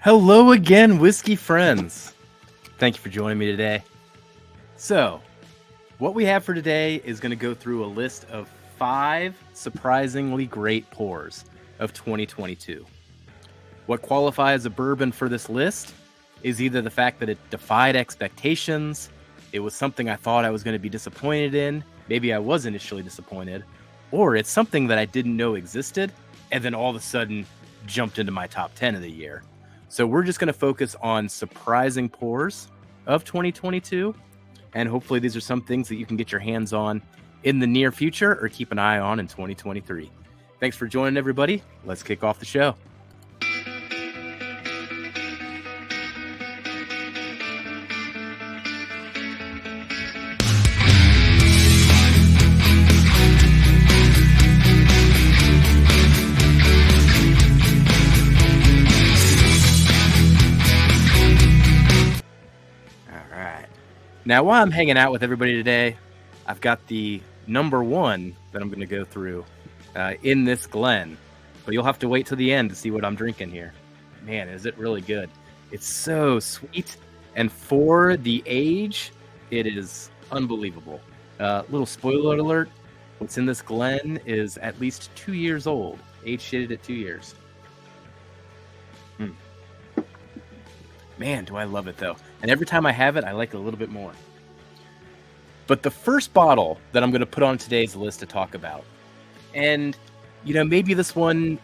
Hello again, whiskey friends. Thank you for joining me today. So, what we have for today is going to go through a list of 5 surprisingly great pours of 2022. What qualifies a bourbon for this list is either the fact that it defied expectations, it was something I thought I was going to be disappointed in, maybe I was initially disappointed, or it's something that I didn't know existed and then all of a sudden jumped into my top 10 of the year. So we're just going to focus on surprising pours of 2022, and hopefully these are some things that you can get your hands on in the near future or keep an eye on in 2023. Thanks for joining, everybody. Let's kick off the show. Now, while I'm hanging out with everybody today, I've got the number 1 that I'm going to go through in this Glen. But you'll have to wait till the end to see what I'm drinking here. Man, is it really good. It's so sweet. And for the age, it is unbelievable. Little spoiler alert, what's in this Glen is at least 2 years old. Age shaded at 2 years. Man, do I love it, though. And every time I have it, I like it a little bit more. But the first bottle that I'm going to put on today's list to talk about, and, maybe this one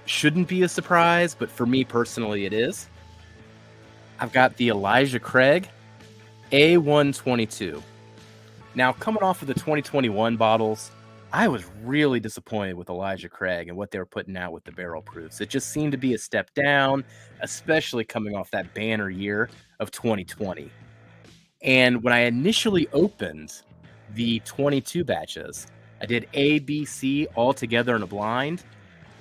shouldn't be a surprise, but for me personally, it is. I've got the Elijah Craig A122. Now, coming off of the 2021 bottles, I was really disappointed with Elijah Craig and what they were putting out with the barrel proofs. It just seemed to be a step down, especially coming off that banner year of 2020. And when I initially opened the 22 batches, I did A, B, C all together in a blind.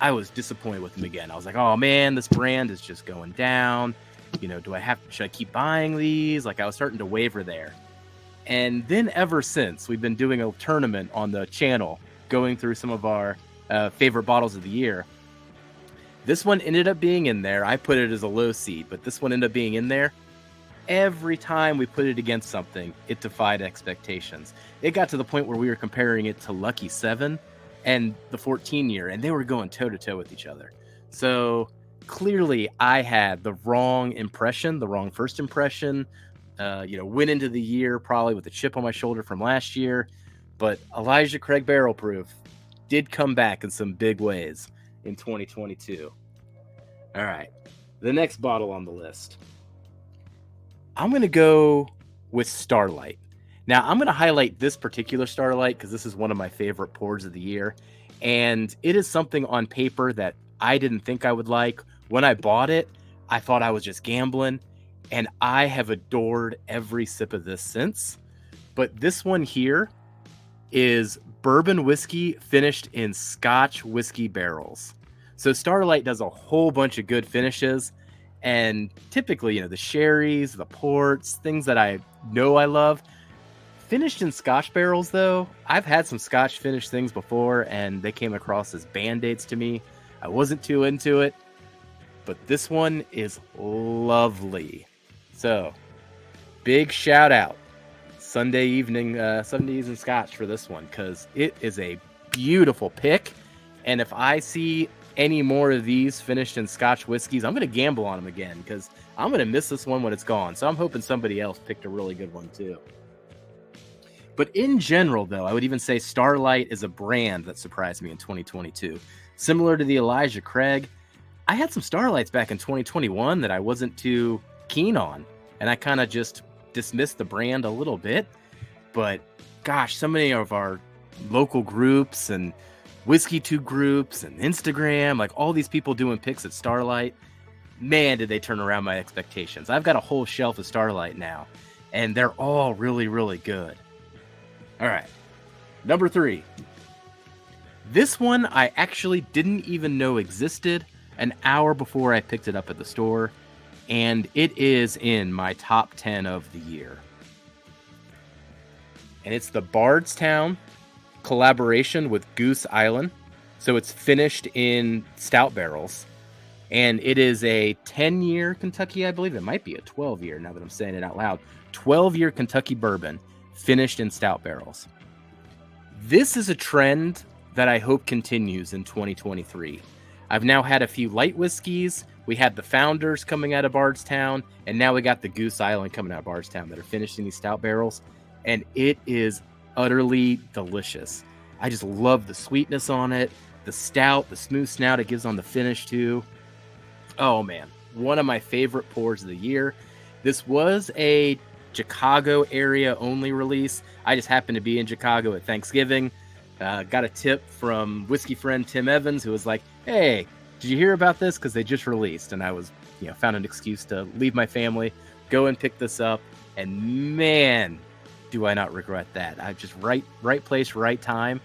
I was disappointed with them again. I was like, oh man, this brand is just going down. Should I keep buying these? Like, I was starting to waver there. And then ever since, we've been doing a tournament on the channel, going through some of our favorite bottles of the year. This one ended up being in there. I put it as a low seed, but this one ended up being in there. Every time we put it against something, it defied expectations. It got to the point where we were comparing it to Lucky 7 and the 14 year, and they were going toe-to-toe with each other. So clearly I had the wrong impression, the wrong first impression. Went into the year probably with a chip on my shoulder from last year, but Elijah Craig Barrel Proof did come back in some big ways in 2022. All right, the next bottle on the list, I'm going to go with Starlight. Now, I'm going to highlight this particular Starlight because this is one of my favorite pours of the year, and it is something on paper that I didn't think I would like. When I bought it, I thought I was just gambling, and I have adored every sip of this since. But this one here is bourbon whiskey finished in Scotch whiskey barrels. So Starlight does a whole bunch of good finishes. And typically, the sherries, the ports, things that I know I love. Finished in Scotch barrels, though, I've had some Scotch finished things before, and they came across as Band-Aids to me. I wasn't too into it. But this one is lovely. So, big shout out Sunday evening Scotch for this one, because it is a beautiful pick. And if I see any more of these finished in Scotch whiskeys, I'm going to gamble on them again, because I'm going to miss this one when it's gone. So I'm hoping somebody else picked a really good one too. But in general, though, I would even say Starlight is a brand that surprised me in 2022. Similar to the Elijah Craig, I had some Starlights back in 2021 that I wasn't too keen on, and I kind of just dismissed the brand a little bit. But gosh, so many of our local groups and Whiskey 2 groups and Instagram, like all these people doing picks at Starlight, man, did they turn around my expectations. I've got a whole shelf of Starlight now, and they're all really, really good. All right, number 3. This one I actually didn't even know existed an hour before I picked it up at the store, and it is in my top 10 of the year. And it's the Bardstown collaboration with Goose Island. So it's finished in stout barrels. And it is a 10-year Kentucky, I believe. It might be a 12-year now that I'm saying it out loud. 12-year Kentucky bourbon finished in stout barrels. This is a trend that I hope continues in 2023. I've now had a few light whiskeys. We had the Founders coming out of Bardstown, and now we got the Goose Island coming out of Bardstown that are finished in these stout barrels, and it is utterly delicious. I just love the sweetness on it, the stout, the smooth snout it gives on the finish too. Oh man, one of my favorite pours of the year. This was a Chicago area only release. I just happened to be in Chicago at Thanksgiving. Got a tip from whiskey friend Tim Evans, who was like, "Hey, did you hear about this? Because they just released." And I was, found an excuse to leave my family, go and pick this up. And man, do I not regret that. I just right place, right time,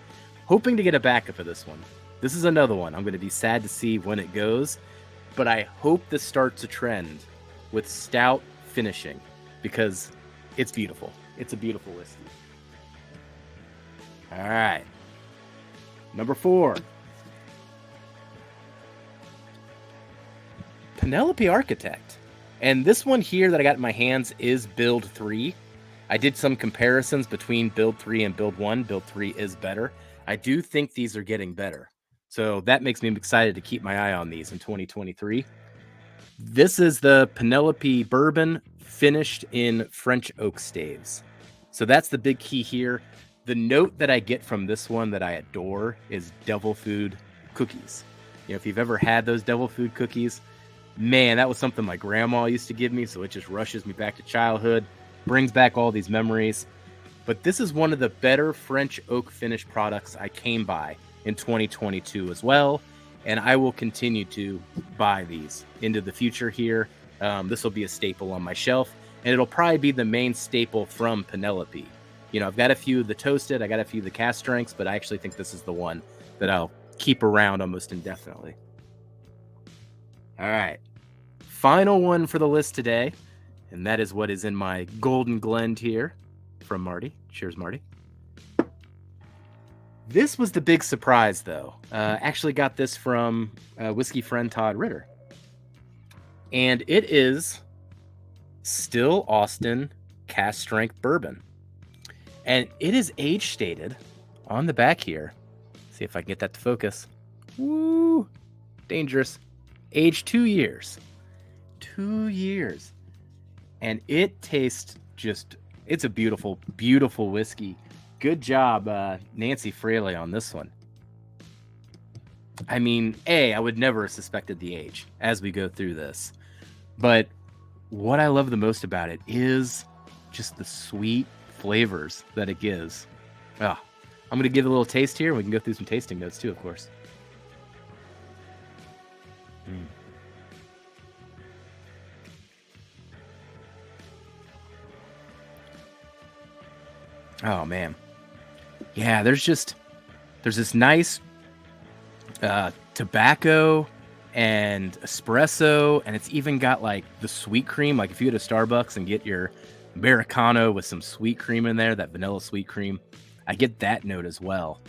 hoping to get a backup of this one. This is another one. I'm going to be sad to see when it goes, but I hope this starts a trend with stout finishing because it's beautiful. It's a beautiful whiskey. All right. Number 4. Penelope Architect. And this one here that I got in my hands is Build 3. I did some comparisons between Build 3 and Build 1. Build 3 is better. I do think these are getting better. So that makes me excited to keep my eye on these in 2023. This is the Penelope Bourbon finished in French oak staves. So that's the big key here. The note that I get from this one that I adore is devil food cookies. If you've ever had those devil food cookies, man, that was something my grandma used to give me. So it just rushes me back to childhood, brings back all these memories. But this is one of the better French oak finish products I came by in 2022 as well. And I will continue to buy these into the future here. This will be a staple on my shelf, and it'll probably be the main staple from Penelope. I've got a few of the toasted, I got a few of the cast strengths, but I actually think this is the one that I'll keep around almost indefinitely. All right. Final one for the list today, and that is what is in my Golden Glend here from Marty. Cheers, Marty. This was the big surprise, though. Actually got this from whiskey friend Todd Ritter. And it is Still Austin cast strength bourbon. And it is age stated on the back here. See if I can get that to focus. Woo! Dangerous. Age 2 years. 2 years. And it tastes it's a beautiful, beautiful whiskey. Good job, Nancy Fraley, on this one. I mean, I would never have suspected the age as we go through this. But what I love the most about it is just the sweet flavors that it gives. I'm going to give it a little taste here. We can go through some tasting notes too, of course. Oh, man. Yeah, there's this nice tobacco and espresso, and it's even got like the sweet cream. Like if you go to Starbucks and get your Americano with some sweet cream in there, that vanilla sweet cream, I get that note as well.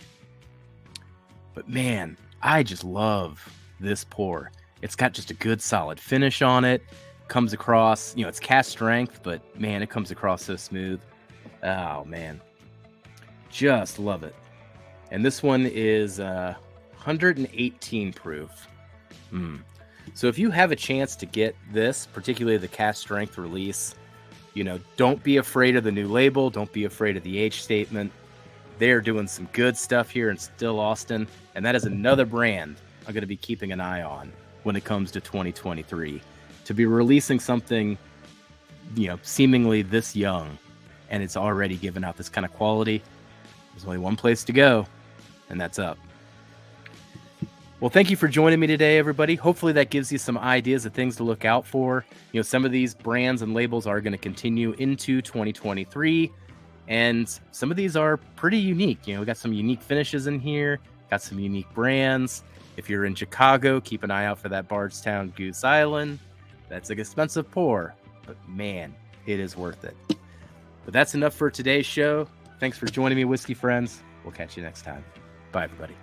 But man, I just love this pour. It's got just a good solid finish on it. Comes across, it's cast strength, but man, it comes across so smooth. Oh man, just love it. And this one is 118 proof. So if you have a chance to get this, particularly the cast strength release, don't be afraid of the new label. Don't be afraid of the age statement. They're doing some good stuff here in Still Austin. And that is another brand I'm going to be keeping an eye on when it comes to 2023. To be releasing something, seemingly this young, and it's already given out this kind of quality, there's only one place to go, and that's up. Well, thank you for joining me today, everybody. Hopefully that gives you some ideas of things to look out for. Some of these brands and labels are going to continue into 2023, and some of these are pretty unique. We got some unique finishes in here, got some unique brands. If you're in Chicago, keep an eye out for that Bardstown Goose Island. That's an expensive pour, but man, it is worth it. But that's enough for today's show. Thanks for joining me, whiskey friends. We'll catch you next time. Bye, everybody.